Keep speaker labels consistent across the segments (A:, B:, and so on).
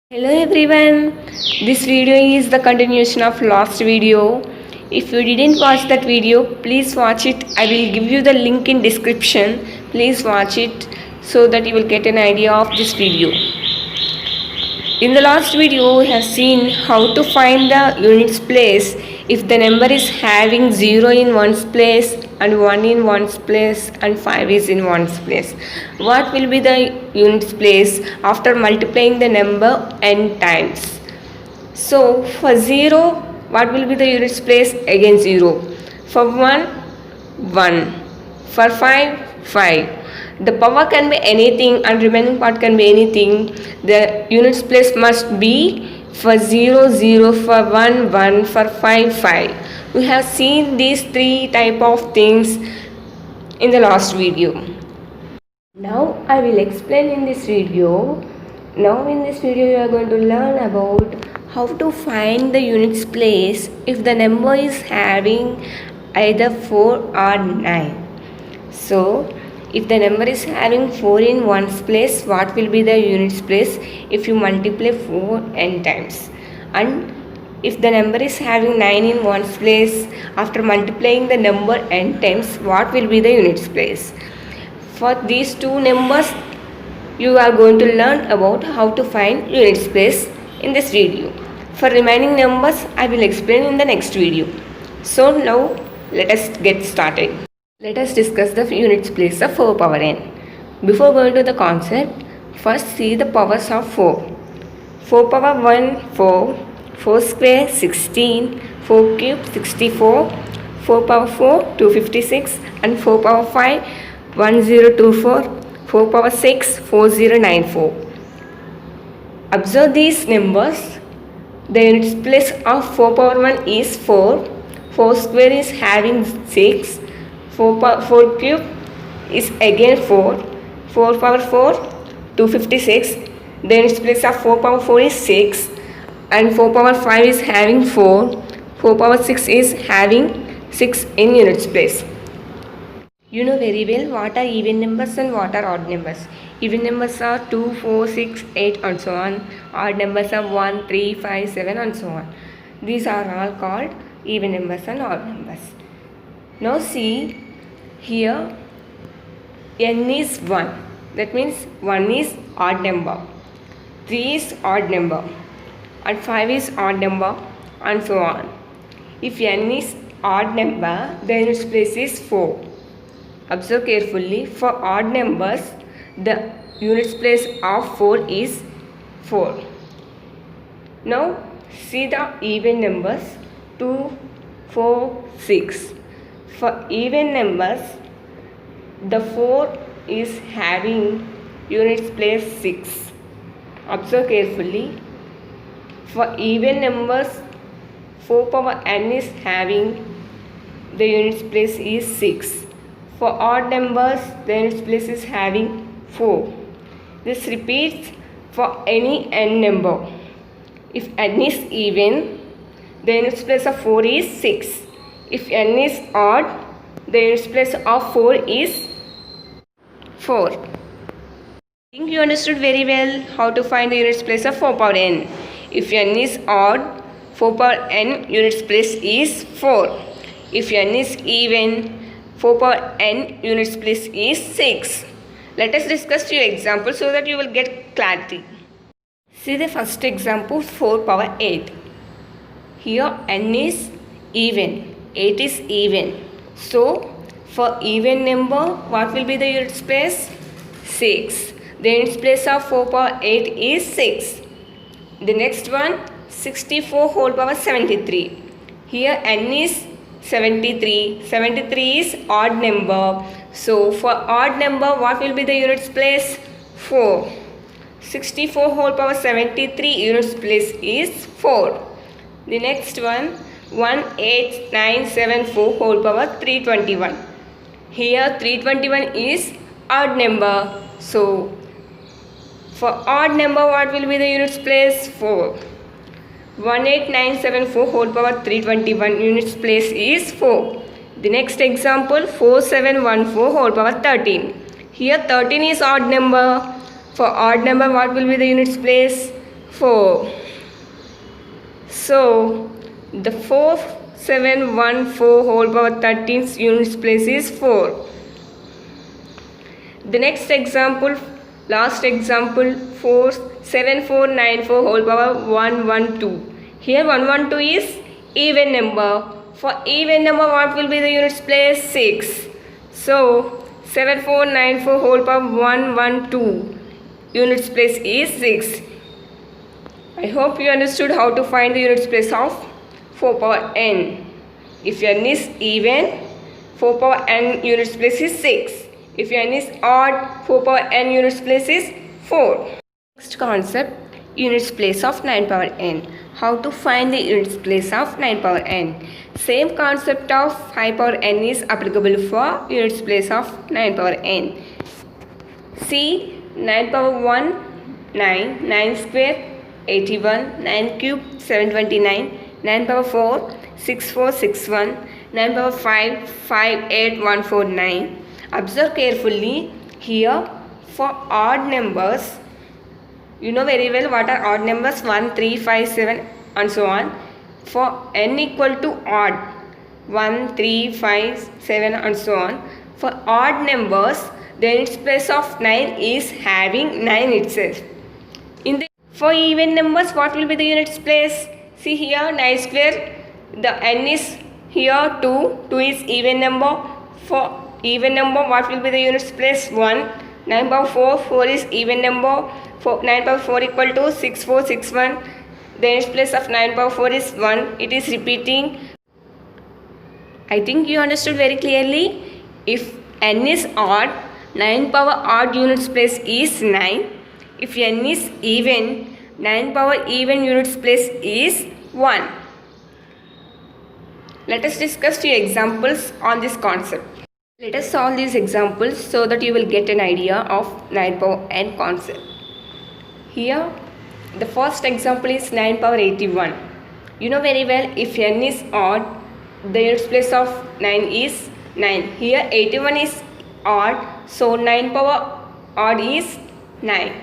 A: Hello everyone, this video is the continuation of last video. If you didn't watch that video, please watch it. I will give you the link in description. Please watch it so that you will get an idea of this video. In the last video, we have seen how to find the units place if the number is having 0 in one's place and 1 in one's place and 5 is in one's place. What will be the units place after multiplying the number n times? So for 0, what will be the units place? Again 0. For 1, 1. For 5, 5. The power can be anything and remaining part can be anything. The units place must be for 0, 0, for 1, 1, for 5, 5. We have seen these three type of things in the last video. Now I will explain in this video. Now in this video you are going to learn about how to find the units place if the number is having either 4 or 9. So if the number is having 4 in one's place, what will be the units place if you multiply 4 n times? And if the number is having 9 in one's place, after multiplying the number n times, what will be the units place? For these two numbers, you are going to learn about how to find units place in this video. For remaining numbers, I will explain in the next video. So now let us get started. Let us discuss the units place of 4 power n. Before going to the concept, first see the powers of 4. 4 power 1, 4. 4 square, 16. 4 cube, 64. 4 power 4, 256. And 4 power 5, 1024. 4 power 6, 4094. Observe these numbers. The units place of 4 power 1 is 4. 4 square is having 6. 4 cube is again 4. 4 power 4, 256. The units place of 4 power 4 is 6. And 4 power 5 is having 4. 4 power 6 is having 6 in units place. You know very well what are even numbers and what are odd numbers. Even numbers are 2, 4, 6, 8 and so on. Odd numbers are 1, 3, 5, 7 and so on. These are all called even numbers and odd numbers. Now see, here n is 1. That means 1 is odd number. 3 is odd number. And 5 is odd number and so on. If n is odd number, the units place is 4. Observe carefully. For odd numbers, the units place of 4 is 4. Now see the even numbers 2, 4, 6. For even numbers, the 4 is having units place 6. Observe carefully. For even numbers, 4 power n is having the units place is 6. For odd numbers, the units place is having 4. This repeats for any n number. If n is even, the units place of 4 is 6. If n is odd, the units place of 4 is 4. I think you understood very well how to find the units place of 4 power n. If n is odd, 4 power n units place is 4. If n is even, 4 power n units place is 6. Let us discuss few examples so that you will get clarity. See the first example, 4 power 8. Here n is even, 8 is even. So for even number, what will be the units place? 6. The units place of 4 power 8 is 6. The next one, 64 whole power 73. Here n is 73. 73 is odd number. So for odd number, what will be the units place? 4. 64 whole power 73 units place is 4. The next one, 18974 whole power 321. Here 321 is odd number. So for odd number, what will be the units place? 4. 18974 whole power 321 units place is 4. The next example, 4714 whole power 13. Here 13 is odd number. For odd number, what will be the units place? 4. So the 4714 whole power 13 units place is 4. The next example, last example, 47494 whole power 112. Here 112 is even number. For even number, what will be the units place? 6. So 7494 whole power 112 units place is 6. I hope you understood how to find the units place of 4 power n. If n is even, 4 power n units place is 6. If n is odd, 4 power n units place is 4. Next concept, units place of 9 power n. How to find the units place of 9 power n? Same concept of 5 power n is applicable for units place of 9 power n. See, 9 power 1, 9, 9 square, 81, 9 cube, 729, 9 power 4, 6461, 9 power 5, 58149. Observe carefully here. For odd numbers, you know very well what are odd numbers, 1, 3, 5, 7 and so on. For n equal to odd, 1, 3, 5, 7 and so on. For odd numbers, the units place of 9 is having 9 itself. For even numbers, what will be the units place? See here, 9 square, the n is here 2, 2 is even number. For even number, what will be the units place? 1, 9 power 4, 4 is even number. 9 power 4 equal to 6461. The units place of 9 power 4 is 1. It is repeating. I think you understood very clearly. If n is odd, 9 power odd units place is 9. If n is even, 9 power even units place is 1. Let us discuss few examples on this concept. Let us solve these examples so that you will get an idea of 9 power n concept. Here, the first example is 9 power 81. You know very well, if n is odd, the units place of 9 is 9. Here 81 is odd, so 9 power odd is 9.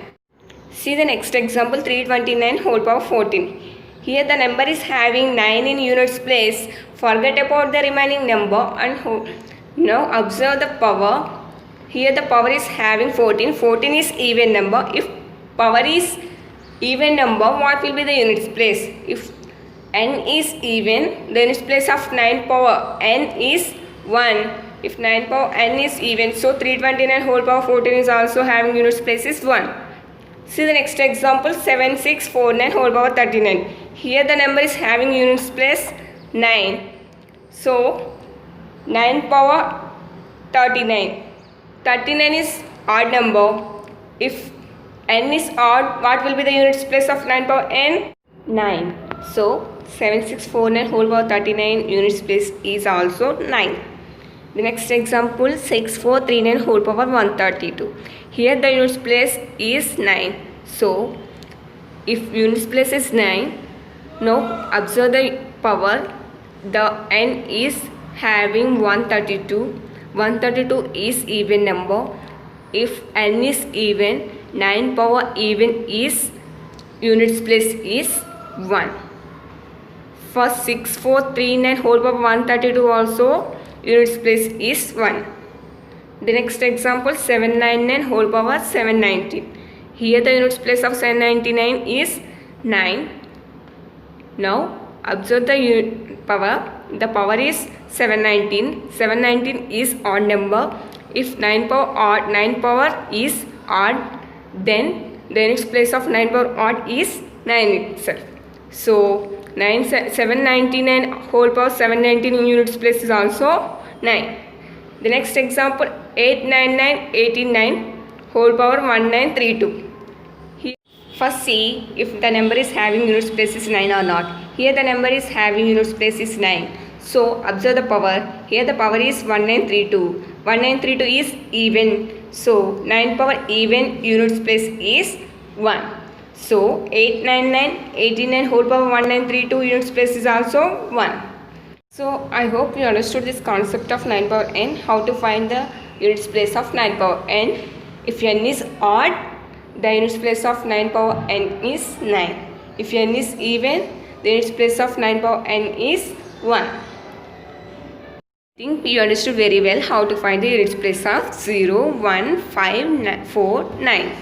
A: See the next example, 329 whole power 14. Here the number is having 9 in units place. Forget about the remaining number and now observe the power. Here the power is having 14. 14 is even number. If power is even number, what will be the units place? If n is even, the units place of 9 power n is 1. If 9 power n is even, so 329 whole power 14 is also having units place is 1. See the next example, 7649 whole power 39. Here the number is having units place 9. So 9 power 39. 39 is odd number. If n is odd, what will be the units place of 9 power n? 9. So 7649 whole power 39 units place is also 9. The next example, 6439 whole power 132. Here the units place is 9. So if units place is 9, now observe the power. The n is having 132. 132 is even number. If n is even, 9 power even is units place is 1. For 6439 whole power 132 also units place is 1. The next example, 799 whole power 719. Here the units place of 799 is 9. Now observe the power. The power is 719. 719 is odd number. If 9 power odd, 9 power is odd, then the units place of 9 power odd is 9 itself. So 799 whole power 719 in units place is also 9. The next example, 899 whole power 1932. Here, first see if the number is having units place is 9 or not. Here the number is having units place is 9. So observe the power. Here the power is 1932. 1932 is even. So 9 power even units place is 1. So 899 whole power 1932 units place is also 1. So I hope you understood this concept of 9 power n, how to find the units place of 9 power n. If n is odd, the units place of 9 power n is 9. If n is even, the units place of 9 power n is 1. I think you understood very well how to find the units place of 0, 1, 5, 4, 9.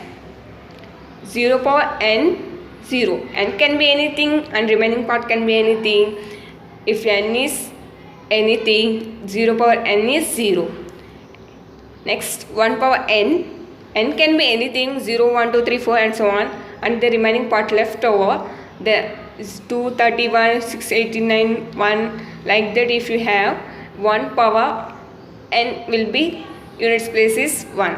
A: 0 power n, 0. N can be anything and remaining part can be anything. If n is anything, 0 power n is 0. Next, 1 power n. N can be anything, 0, 1, 2, 3, 4 and so on. And the remaining part left over, there is 2, 31, 6, 89, 1. Like that, if you have 1 power n will be units place is 1.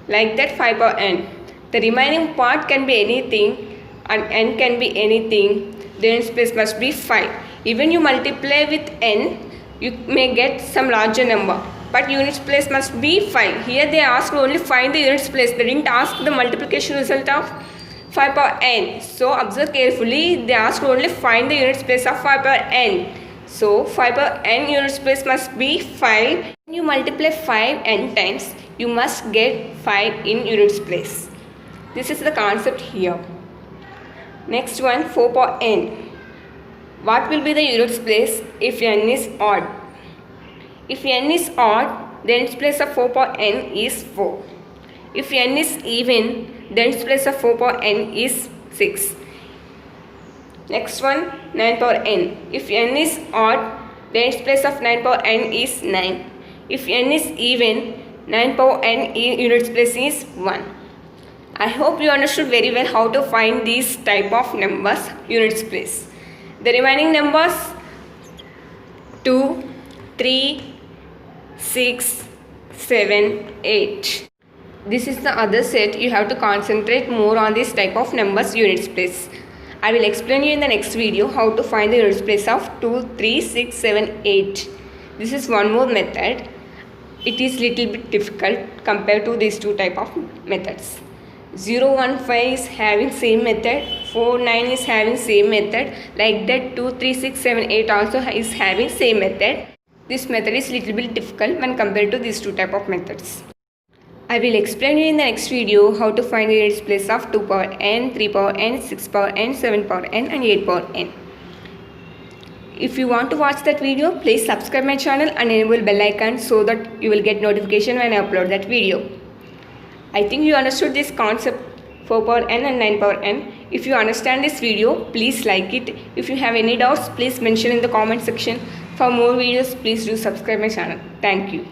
A: Like that, 5 power n. The remaining part can be anything and n can be anything. The units place must be 5. Even you multiply with n, you may get some larger number. But units place must be 5. Here they asked only find the units place. They didn't ask the multiplication result of 5 power n. So observe carefully. They asked only find the units place of 5 power n. So 5 power n units place must be 5. When you multiply 5 n times, you must get 5 in units place. This is the concept here. Next one, 4 power n. What will be the units place if n is odd? If n is odd, the units place of 4 power n is 4. If n is even, the units place of 4 power n is 6. Next one, 9 power n. If n is odd, the units place of 9 power n is 9. If n is even, 9 power n units place is 1. I hope you understood very well how to find these type of numbers units place. The remaining numbers 2, 3, 6, 7, 8. This is the other set. You have to concentrate more on this type of numbers units place. I will explain you in the next video how to find the units place of 2, 3, 6, 7, 8. This is one more method. It is little bit difficult compared to these two type of methods. 0, 1, 5 is having same method. 4, 9 is having same method. Like that 2, 3, 6, 7, 8 also is having same method. This method is little bit difficult when compared to these two type of methods. I will explain you in the next video how to find the units place of 2 power n, 3 power n, 6 power n, 7 power n and 8 power n. If you want to watch that video, please subscribe my channel and enable bell icon so that you will get notification when I upload that video. I think you understood this concept 4 power n and 9 power n. If you understand this video, please like it. If you have any doubts, please mention in the comment section. For more videos, please do subscribe my channel. Thank you.